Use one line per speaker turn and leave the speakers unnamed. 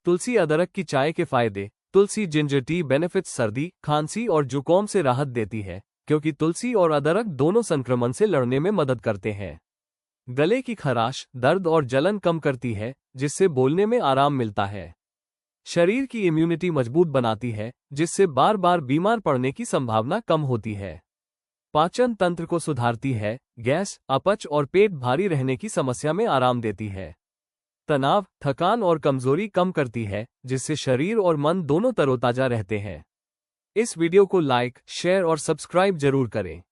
तुलसी अदरक की चाय के फायदे। तुलसी जिंजर टी बेनिफिट्स सर्दी, खांसी और जुकाम से राहत देती है, क्योंकि तुलसी और अदरक दोनों संक्रमण से लड़ने में मदद करते हैं। गले की खराश, दर्द और जलन कम करती है, जिससे बोलने में आराम मिलता है। शरीर की इम्यूनिटी मजबूत बनाती है, जिससे बार बार बीमार पड़ने की संभावना कम होती है। पाचन तंत्र को सुधारती है, गैस, अपच और पेट भारी रहने की समस्या में आराम देती है। तनाव, थकान और कमजोरी कम करती है, जिससे शरीर और मन दोनों तरोताजा रहते हैं। इस वीडियो को लाइक, शेयर और सब्सक्राइब जरूर करें।